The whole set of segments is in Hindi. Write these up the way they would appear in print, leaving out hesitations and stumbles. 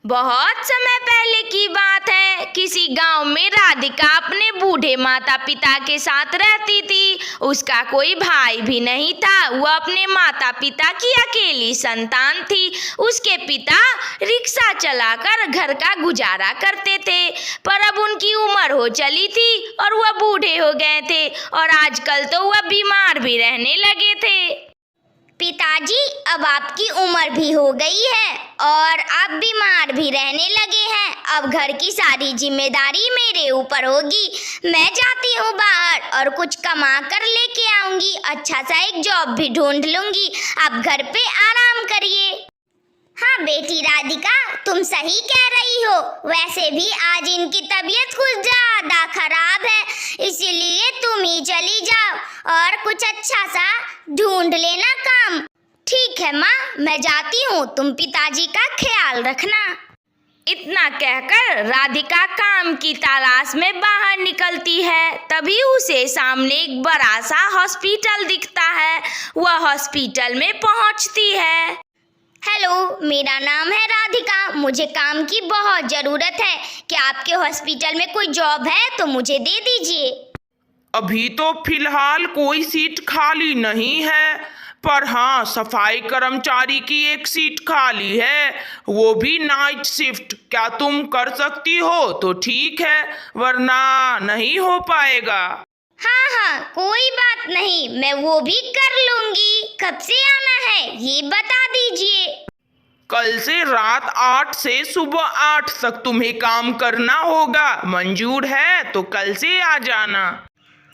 बहुत समय पहले की बात है। किसी गांव में राधिका अपने बूढ़े माता पिता के साथ रहती थी। उसका कोई भाई भी नहीं था। वह अपने माता पिता की अकेली संतान थी। उसके पिता रिक्शा चलाकर घर का गुजारा करते थे, पर अब उनकी उम्र हो चली थी और वह बूढ़े हो गए थे और आजकल तो वह बीमार भी रहने लगे थे। पिताजी, अब आपकी उम्र भी हो गई है और आप बीमार भी रहने लगे हैं। अब घर की सारी जिम्मेदारी मेरे ऊपर होगी। मैं जाती हूँ बाहर और कुछ कमा कर लेके आऊंगी। अच्छा सा एक जॉब भी ढूंढ लूंगी। आप घर पे आराम करिए। हाँ बेटी राधिका, तुम सही कह रही हो। वैसे भी आज इनकी तबीयत कुछ ज्यादा खराब है, इसीलिए तुम ही चली जाओ और कुछ अच्छा सा ढूंढ लेना काम। ठीक है माँ, मैं जाती हूँ। तुम पिताजी का ख्याल रखना। इतना कहकर राधिका काम की तलाश में बाहर निकलती है। तभी उसे सामने एक बड़ा सा हॉस्पिटल दिखता है। वह हॉस्पिटल में पहुंचती है। हेलो, मेरा नाम है राधिका। मुझे काम की बहुत ज़रूरत है। क्या आपके हॉस्पिटल में कोई जॉब है तो मुझे दे दीजिए। अभी तो फिलहाल कोई सीट खाली नहीं है, पर हाँ, सफाई कर्मचारी की एक सीट खाली है, वो भी नाइट शिफ्ट। क्या तुम कर सकती हो तो ठीक है, वरना नहीं हो पाएगा। हाँ, कोई बात नहीं, मैं वो भी कर लूंगी। कब से आना है ये बता दीजिए। कल से रात 8 से सुबह 8 तक तुम्हें काम करना होगा। मंजूर है तो कल से आ जाना।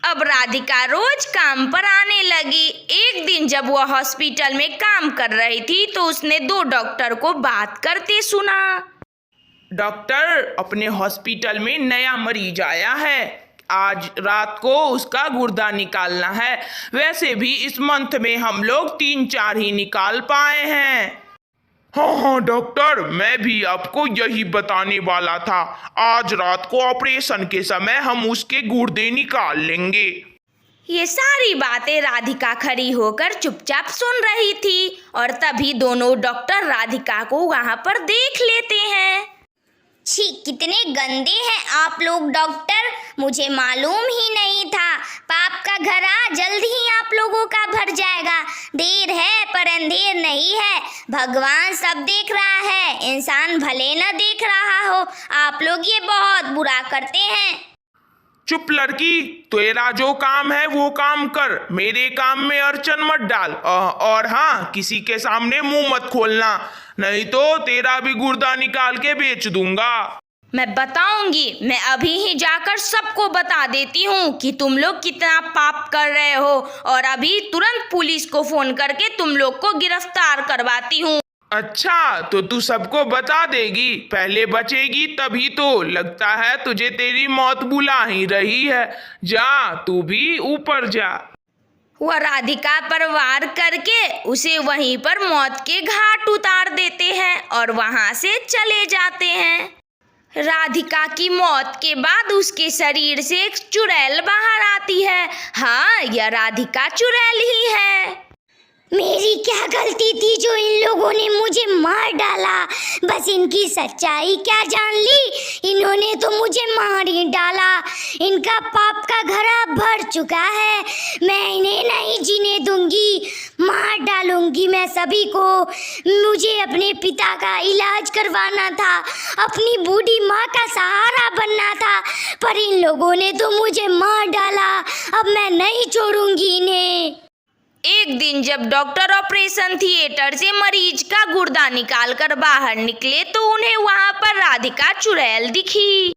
अब राधिका रोज काम पर आने लगी। एक दिन जब वह हॉस्पिटल में काम कर रही थी तो उसने 2 डॉक्टर को बात करते सुना। डॉक्टर, अपने हॉस्पिटल में नया मरीज आया है। आज रात को उसका गुर्दा निकालना है। वैसे भी इस मंथ में हम लोग 3-4 ही निकाल पाए हैं। हाँ डॉक्टर, मैं भी आपको यही बताने वाला था। आज रात को ऑपरेशन के समय हम उसके गुर्दे निकाल लेंगे। ये सारी बातें राधिका खड़ी होकर चुपचाप सुन रही थी और तभी दोनों डॉक्टर राधिका को वहां पर देख लेते हैं। छी, कितने गंदे हैं आप लोग डॉक्टर। मुझे मालूम ही नहीं था। पाप का घड़ा जल्द ही आप लोगों का भर जाएगा। देर है पर अंधेर नहीं है। भगवान सब देख रहा है, इंसान भले न देख रहा हो। आप लोग ये बहुत बुरा करते हैं। चुप लड़की, तेरा जो काम है वो काम कर। मेरे काम में अड़चन मत डाल। और हाँ, किसी के सामने मुंह मत खोलना, नहीं तो तेरा भी गुर्दा निकाल के बेच दूंगा। मैं बताऊंगी। मैं अभी ही जाकर सबको बता देती हूँ कि तुम लोग कितना पाप कर रहे हो और अभी तुरंत पुलिस को फोन करके तुम लोग को गिरफ्तार करवाती हूँ। अच्छा, तो तू सबको बता देगी? पहले बचेगी तभी तो। लगता है तुझे तेरी मौत बुला ही रही है। जा, तू भी ऊपर जा। वह राधिका पर वार करके उसे वहीं पर मौत के घाट उतार देते हैं और वहां से चले जाते हैं। राधिका की मौत के बाद उसके शरीर से एक चुड़ैल बाहर आती है। हाँ, यह राधिका चुड़ैल ही है। मेरी क्या गलती थी जो इन लोगों ने मुझे मार डाला। बस इनकी सच्चाई क्या जान ली। इन्होंने तो मुझे मार ही डाला। इनका पाप का घड़ा भर चुका है। मैं इन्हें नहीं जीने दूंगी, मार डालूंगी मैं सभी को। मुझे अपने पिता का इलाज करवाना था, अपनी बूढ़ी माँ का सहारा बनना था, पर इन लोगों ने तो मुझे मार डाला। अब मैं नहीं छोड़ूंगी इन्हें। एक दिन जब डॉक्टर ऑपरेशन थिएटर से मरीज का गुर्दा निकालकर बाहर निकले तो उन्हें वहां पर राधिका चुड़ैल दिखी।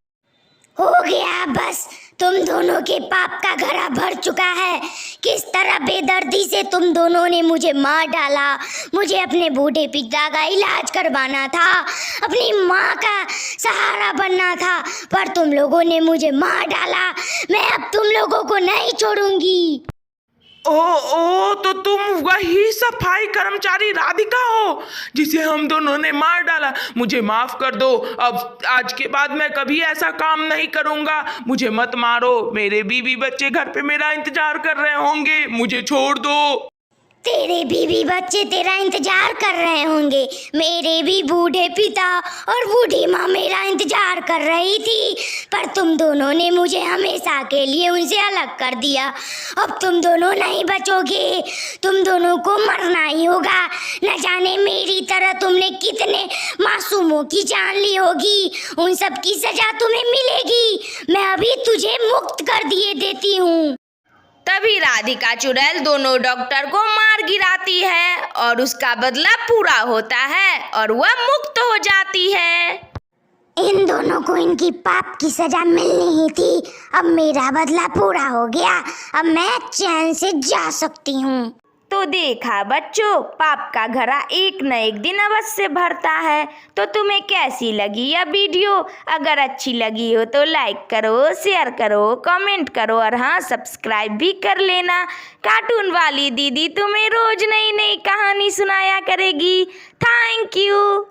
हो गया बस, तुम दोनों के पाप का घड़ा भर चुका है। किस तरह बेदर्दी से तुम दोनों ने मुझे मार डाला। मुझे अपने बूढ़े पिता का इलाज करवाना था, अपनी माँ का सहारा बनना था, पर तुम लोगों ने मुझे मार डाला। मैं अब तुम लोगों को नहीं छोड़ूंगी। ओ, तो तुम वही सफाई कर्मचारी राधिका हो जिसे हम दोनों ने मार डाला। मुझे माफ कर दो। अब आज के बाद मैं कभी ऐसा काम नहीं करूंगा। मुझे मत मारो। मेरे बीवी बच्चे घर पे मेरा इंतजार कर रहे होंगे। मुझे छोड़ दो। तेरे बीवी बच्चे तेरा इंतजार कर रहे होंगे। मेरे भी बूढ़े पिता और बूढ़ी माँ मेरा इंतजार कर रही थी, पर तुम दोनों ने मुझे हमेशा के लिए उनसे अलग कर दिया। अब तुम दोनों नहीं बचोगे, तुम दोनों को मरना ही होगा। न जाने मेरी तरह तुमने कितने मासूमों की जान ली होगी, उन सब की सजा तुम्हें मिलेगी। मैं अभी तुझे मुक्त कर दिए देती हूँ। तभी राधिका चुड़ैल दोनों डॉक्टर को मार गिराती है और उसका बदला पूरा होता है और वह मुक्त हो जाती है। इन दोनों को इनकी पाप की सजा मिलनी ही थी। अब मेरा बदला पूरा हो गया, अब मैं चैन से जा सकती हूँ। तो देखा बच्चों, पाप का घड़ा एक न एक दिन अवश्य भरता है। तो तुम्हें कैसी लगी यह वीडियो? अगर अच्छी लगी हो तो लाइक करो, शेयर करो, कमेंट करो और हाँ, सब्सक्राइब भी कर लेना। कार्टून वाली दीदी तुम्हें रोज नई नई कहानी सुनाया करेगी। Thank you.